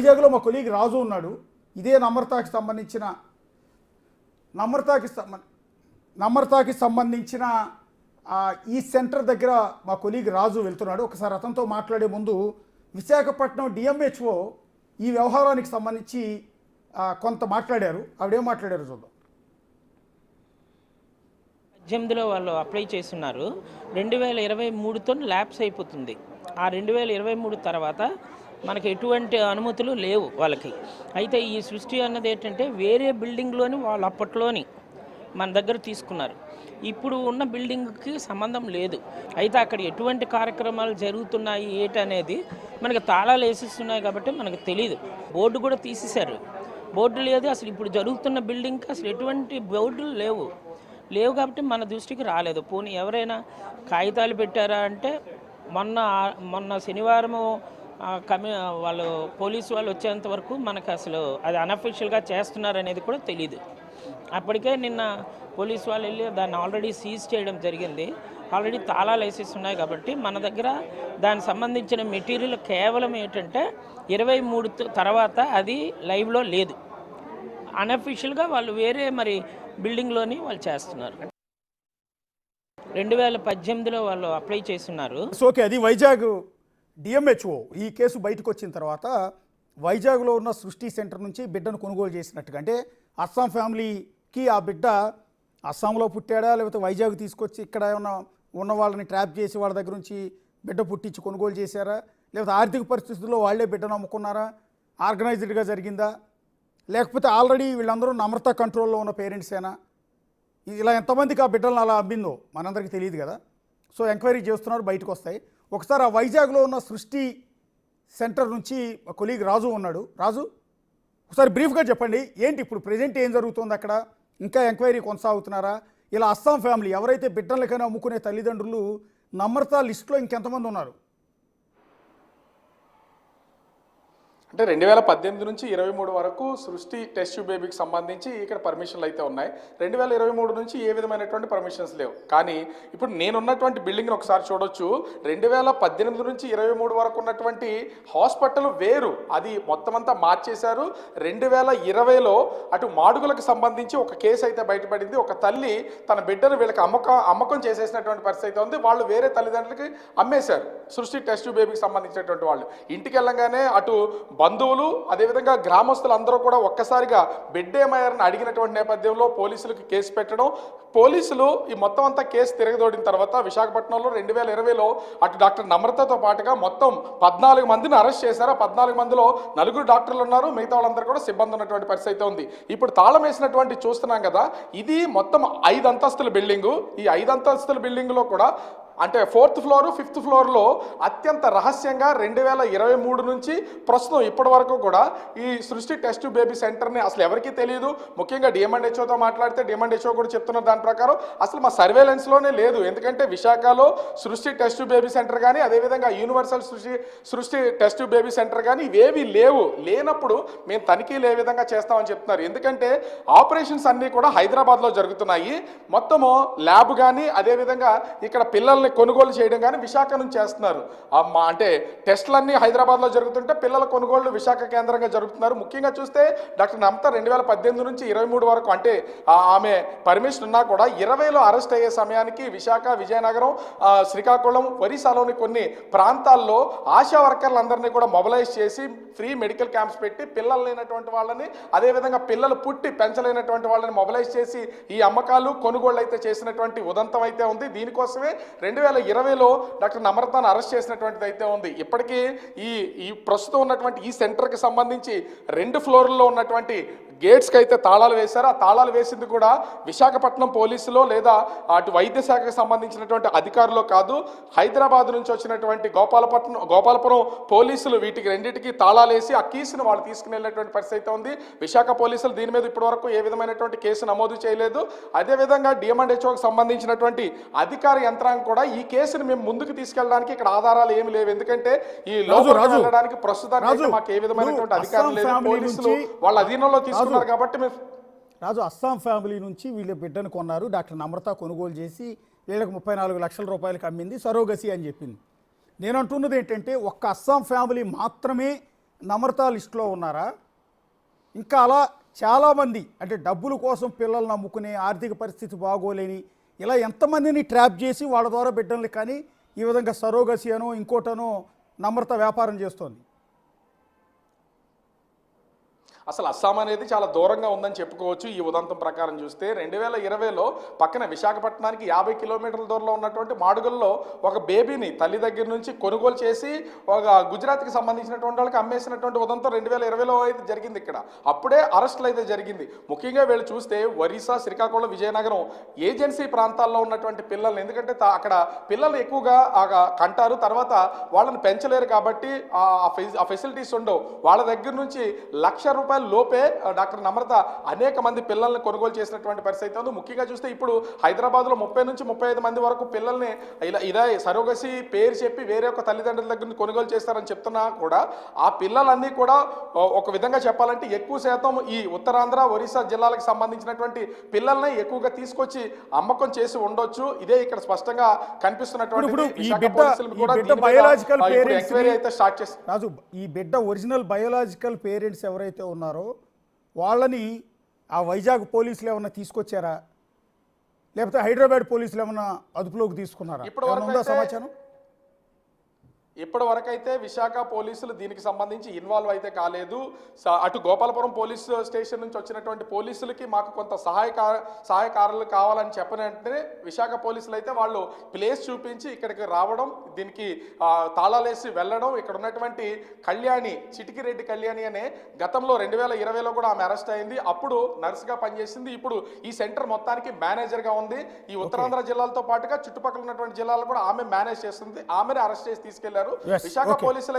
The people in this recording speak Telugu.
వైజాగ్లో మా కొలీగ్ రాజు ఉన్నాడు. ఇదే నమ్రతాకి సంబంధించిన ఈ సెంటర్ దగ్గర మా కొలీగ్ రాజు వెళ్తున్నాడు. ఒకసారి అతనితో మాట్లాడే ముందు విశాఖపట్నం డిఎంహెచ్ఓ ఈ వ్యవహారానికి సంబంధించి కొంత మాట్లాడారు. ఆవిడేం మాట్లాడారు చూద్దాం. 18లో వాళ్ళు అప్లై చేస్తున్నారు. 2023తో ల్యాప్స్ అయిపోతుంది. ఆ 2023 తర్వాత మనకి ఎటువంటి అనుమతులు లేవు వాళ్ళకి. అయితే ఈ సృష్టి అన్నది ఏంటంటే వేరే బిల్డింగ్లోని వాళ్ళు అప్పట్లోని మన దగ్గర తీసుకున్నారు. ఇప్పుడు ఉన్న బిల్డింగ్కి సంబంధం లేదు. అయితే అక్కడ ఎటువంటి కార్యక్రమాలు జరుగుతున్నాయి ఏంటనేది మనకి తాళాలు వేసిస్తున్నాయి కాబట్టి మనకు తెలియదు. బోర్డు కూడా తీసేశారు. బోర్డు లేదు అసలు. ఇప్పుడు జరుగుతున్న బిల్డింగ్కి అసలు ఎటువంటి బోర్డులు లేవు కాబట్టి మన దృష్టికి రాలేదు. పోనీ ఎవరైనా కాగితాలు పెట్టారా అంటే మొన్న శనివారము వాళ్ళు పోలీసు వాళ్ళు వచ్చేంత వరకు మనకు అసలు అది అన్అఫీషియల్గా చేస్తున్నారనేది కూడా తెలియదు. అప్పటికే నిన్న పోలీసు వాళ్ళు వెళ్ళి దాన్ని ఆల్రెడీ సీజ్ చేయడం జరిగింది. ఆల్రెడీ తాళాలు వేసేస్తున్నాయి కాబట్టి మన దగ్గర దానికి సంబంధించిన మెటీరియల్ కేవలం ఏంటంటే 23 తర్వాత అది లైవ్లో లేదు. అన్అఫీషియల్గా వాళ్ళు వేరే మరి బిల్డింగ్లోని వాళ్ళు చేస్తున్నారు. 2018లో వాళ్ళు అప్లై చేస్తున్నారు. ఓకే, అది వైజాగ్ డిఎంహెచ్ఓ ఈ కేసు బయటకు వచ్చిన తర్వాత వైజాగ్లో ఉన్న సృష్టి సెంటర్ నుంచి బిడ్డను కొనుగోలు చేసినట్టుగా, అంటే అస్సాం ఫ్యామిలీకి ఆ బిడ్డ అస్సాంలో పుట్టాడా లేకపోతే వైజాగ్ తీసుకొచ్చి ఇక్కడ ఏమన్నా ఉన్న వాళ్ళని ట్రాప్ చేసి వాళ్ళ దగ్గర నుంచి బిడ్డ పుట్టించి కొనుగోలు చేశారా, లేకపోతే ఆర్థిక పరిస్థితుల్లో వాళ్ళే బిడ్డను అమ్ముకున్నారా, ఆర్గనైజ్డ్గా జరిగిందా, లేకపోతే ఆల్రెడీ వీళ్ళందరూ నమ్రత కంట్రోల్లో ఉన్న పేరెంట్సేనా, ఇలా ఎంతమందికి ఆ బిడ్డలను అలా అమ్మిందో మనందరికీ తెలియదు కదా. సో ఎంక్వైరీ చేస్తున్నారు, బయటకు వస్తాయి. ఒకసారి ఆ వైజాగ్లో ఉన్న సృష్టి సెంటర్ నుంచి కొలీగ్ రాజు ఉన్నాడు. రాజు, ఒకసారి బ్రీఫ్గా చెప్పండి, ఏంటి ఇప్పుడు ప్రజెంట్ ఏం జరుగుతుంది అక్కడ? ఇంకా ఎంక్వైరీ కొనసాగుతున్నారా? ఇలా అస్సాం ఫ్యామిలీ ఎవరైతే బిడ్డలకైనా అమ్ముకునే తల్లిదండ్రులు నమ్రత లిస్టులో ఇంకెంతమంది ఉన్నారు? అంటే 2018 నుంచి 23 వరకు సృష్టి టెస్ట్ బేబీకి సంబంధించి ఇక్కడ పర్మిషన్లు అయితే ఉన్నాయి. 2023 నుంచి ఏ విధమైనటువంటి పర్మిషన్స్ లేవు. కానీ ఇప్పుడు నేనున్నటువంటి బిల్డింగ్ని ఒకసారి చూడొచ్చు. 2018 నుంచి 23 వరకు ఉన్నటువంటి హాస్పిటల్ వేరు, అది మొత్తం అంతా మార్చేశారు. 2020లో అటు మాడుగులకు సంబంధించి ఒక కేసు అయితే బయటపడింది. ఒక తల్లి తన బిడ్డను వీళ్ళకి అమ్మకం చేసేసినటువంటి పరిస్థితి అయితే ఉంది. వాళ్ళు వేరే తల్లిదండ్రులకి అమ్మేశారు. సృష్టి టెస్ట్ బేబీకి సంబంధించినటువంటి వాళ్ళు ఇంటికి వెళ్ళంగానే అటు బంధువులు అదేవిధంగా గ్రామస్తులు అందరూ కూడా ఒక్కసారిగా బిడ్డ ఏమయ్యారని అడిగినటువంటి నేపథ్యంలో పోలీసులకు కేసు పెట్టడం. పోలీసులు ఈ మొత్తం అంతా కేసు తిరగదోడిన తర్వాత విశాఖపట్నంలో 2020లో అటు డాక్టర్ నమ్రతతో పాటుగా మొత్తం 14 మందిని అరెస్ట్ చేశారు. 14 మందిలో 4 డాక్టర్లు ఉన్నారు, మిగతా వాళ్ళందరూ కూడా సిబ్బంది ఉన్నటువంటి పరిస్థితి అయితే ఉంది. ఇప్పుడు తాళం వేసినటువంటి చూస్తున్నాం కదా, ఇది మొత్తం 5 అంతస్తుల బిల్డింగు. ఈ 5 అంతస్తుల బిల్డింగులో కూడా అంటే 4th ఫ్లోర్ 5th ఫ్లోర్లో అత్యంత రహస్యంగా 2023 నుంచి ప్రస్తుతం ఇప్పటి వరకు కూడా ఈ సృష్టి టెస్ట్ బేబీ సెంటర్ని అసలు ఎవరికీ తెలియదు. ముఖ్యంగా డిఎంఎండ్హెచ్ఓతో మాట్లాడితే డిఎంఎండ్హెచ్ఓ కూడా చెప్తున్న దాని ప్రకారం అసలు మా సర్వేలెన్స్లోనే లేదు. ఎందుకంటే విశాఖలో సృష్టి టెస్ట్ బేబీ సెంటర్ కానీ అదేవిధంగా యూనివర్సల్ సృష్టి టెస్ట్ బేబీ సెంటర్ కానీ ఇవేవి లేనప్పుడు మేము తనిఖీలు ఏ విధంగా చేస్తామని చెప్తున్నారు. ఎందుకంటే ఆపరేషన్స్ అన్నీ కూడా హైదరాబాద్లో జరుగుతున్నాయి. మొత్తము ల్యాబ్ కానీ అదేవిధంగా ఇక్కడ పిల్లల్ని కొనుగోలు చేయడం కానీ విశాఖ నుంచి చేస్తున్నారు. అంటే టెస్టులన్నీ హైదరాబాద్లో జరుగుతుంటే పిల్లల కొనుగోళ్లు విశాఖ కేంద్రంగా జరుగుతున్నారు. ముఖ్యంగా చూస్తే డాక్టర్ నమ్రత 2018 నుంచి 23 వరకు అంటే ఆమె పర్మిషన్ ఉన్నా కూడా 20లో అరెస్ట్ అయ్యే సమయానికి విశాఖ, విజయనగరం, శ్రీకాకుళం, ఒరిస్సాలోని కొన్ని ప్రాంతాల్లో ఆశా వర్కర్లందరినీ కూడా మొబిలైజ్ చేసి ఫ్రీ మెడికల్ క్యాంప్స్ పెట్టి పిల్లలు లేనటువంటి వాళ్ళని అదేవిధంగా పిల్లలు పుట్టి పెంచలేనటువంటి వాళ్ళని మొబిలైజ్ చేసి ఈ అమ్మకాలు కొనుగోళ్ళు అయితే చేసినటువంటి ఉదంతం అయితే ఉంది. దీనికోసమే 2020లో డాక్టర్ నమ్రతను అరెస్ట్ చేసినటువంటిది అయితే ఉంది. ఇప్పటికీ ఈ ప్రస్తుతం ఉన్నటువంటి ఈ సెంటర్కి సంబంధించి 2 ఫ్లోర్లలో ఉన్నటువంటి గేట్స్కి అయితే తాళాలు వేశారు. ఆ తాళాలు వేసింది కూడా విశాఖపట్నం పోలీసులో లేదా అటు వైద్య శాఖకు సంబంధించినటువంటి అధికారులు కాదు, హైదరాబాద్ నుంచి వచ్చినటువంటి గోపాలపురం పోలీసులు వీటికి రెండింటికి తాళాలు వేసి ఆ కీసును వాళ్ళు తీసుకుని వెళ్ళినటువంటి పరిస్థితి అయితే ఉంది. విశాఖ పోలీసులు దీని మీద ఇప్పటివరకు ఏ విధమైనటువంటి కేసు నమోదు చేయలేదు. అదేవిధంగా డిఎంఎండ్హెచ్ఓకి సంబంధించినటువంటి అధికార యంత్రాంగం కూడా ఈ కేసును మేము ముందుకు తీసుకెళ్ళడానికి ఇక్కడ ఆధారాలు ఏమి లేవు. ఎందుకంటే ఈ లోపల వెళ్ళడానికి ప్రస్తుతానికి మాకు ఏ విధమైనటువంటి అధికారం లేదు. పోలీసులు వాళ్ళ అధీనంలో తీసుకున్నారు కాబట్టి రాజు, అస్సాం ఫ్యామిలీ నుంచి వీళ్ళ బిడ్డను కొన్నారు. డాక్టర్ నమ్రత కొనుగోలు చేసి వీళ్ళకి 34 లక్షల రూపాయలకి అమ్మింది, సరోగసి అని చెప్పింది. నేను అంటున్నది ఏంటంటే ఒక్క అస్సాం ఫ్యామిలీ మాత్రమే నమ్రత లిస్టులో ఉన్నారా? ఇంకా అలా చాలామంది అంటే డబ్బుల కోసం పిల్లల్ని నమ్ముకునే, ఆర్థిక పరిస్థితి బాగోలేని ఇలా ఎంతమందిని ట్రాప్ చేసి వాళ్ళ ద్వారా బిడ్డల్ని కానీ ఈ విధంగా సరోగసి అనో ఇంకోటనో నమ్రత వ్యాపారం చేస్తోంది. అసలు అస్సాం అనేది చాలా దూరంగా ఉందని చెప్పుకోవచ్చు. ఈ ఉదంతం ప్రకారం చూస్తే 2020లో పక్కన విశాఖపట్నానికి 50 కిలోమీటర్ల దూరంలో ఉన్నటువంటి మాడుగుల్లో ఒక బేబీని తల్లి దగ్గర నుంచి కొనుగోలు చేసి ఒక గుజరాత్కి సంబంధించినటువంటి వాళ్ళకి అమ్మేసినటువంటి ఉదంతం 2020లో అయితే జరిగింది. ఇక్కడ అప్పుడే అరెస్టులు అయితే జరిగింది. ముఖ్యంగా వీళ్ళు చూస్తే ఒరిస్సా, శ్రీకాకుళం, విజయనగరం ఏజెన్సీ ప్రాంతాల్లో ఉన్నటువంటి పిల్లల్ని, ఎందుకంటే అక్కడ పిల్లలు ఎక్కువగా కంటారు, తర్వాత వాళ్ళని పెంచలేరు కాబట్టి ఆ ఫెసిలిటీస్ ఉండవు. వాళ్ళ దగ్గర నుంచి ₹1,00,000 లోపే డాక్టర్ నమ్రత అనేక మంది పిల్లల్ని కొనుగోలు చేసినటువంటి పరిస్థితి ఉంది. ముఖ్యంగా చూస్తే ఇప్పుడు హైదరాబాద్లో 30 నుంచి 35 మంది వరకు పిల్లల్ని ఇలా సరోగసి పేరు చెప్పి వేరే ఒక తల్లిదండ్రుల దగ్గర నుంచి కొనుగోలు చేస్తారని చెప్తున్నా కూడా ఆ పిల్లలన్నీ కూడా ఒక విధంగా చెప్పాలంటే ఎక్కువ శాతం ఈ ఉత్తరాంధ్ర, ఒరిస్సా జిల్లాలకు సంబంధించినటువంటి పిల్లల్ని ఎక్కువగా తీసుకొచ్చి అమ్మకం చేసి ఉండొచ్చు. ఇదే ఇక్కడ స్పష్టంగా కనిపిస్తున్నటువంటి ఎంక్వైరీ అయితే స్టార్ట్ చేసి రాజు, ఈ బిడ్డ ఒరిజినల్ బయోలాజికల్ పేరెంట్స్ ఎవరైతే ఉన్నారో వాళ్ళని ఆ వైజాగ్ పోలీసులు ఏమన్నా తీసుకొచ్చారా, లేకపోతే హైదరాబాద్ పోలీసులు ఏమన్నా అదుపులోకి తీసుకున్నారా? ఉందా సమాచారం? ఇప్పటి వరకైతే విశాఖ పోలీసులు దీనికి సంబంధించి ఇన్వాల్వ్ అయితే కాలేదు. అటు గోపాలపురం పోలీస్ స్టేషన్ నుంచి వచ్చినటువంటి పోలీసులకి మాకు కొంత సహాయకారులు కావాలని చెప్పినట్టే విశాఖ పోలీసులు అయితే వాళ్ళు ప్లేస్ చూపించి ఇక్కడికి రావడం, దీనికి తాళాలేసి వెళ్ళడం. ఇక్కడ ఉన్నటువంటి కళ్యాణి, చిటికిరెడ్డి కళ్యాణి అనే గతంలో 2020లో కూడా ఆమె అరెస్ట్ అయింది. అప్పుడు నర్సుగా పనిచేసింది. ఇప్పుడు ఈ సెంటర్ మొత్తానికి మేనేజర్గా ఉంది. ఈ ఉత్తరాంధ్ర జిల్లాలతో పాటుగా చుట్టుపక్కల ఉన్నటువంటి జిల్లాలు కూడా ఆమె మేనేజ్ చేస్తుంది. ఆమెను అరెస్ట్ చేసి తీసుకెళ్లారు విశాఖ పోలీసులు.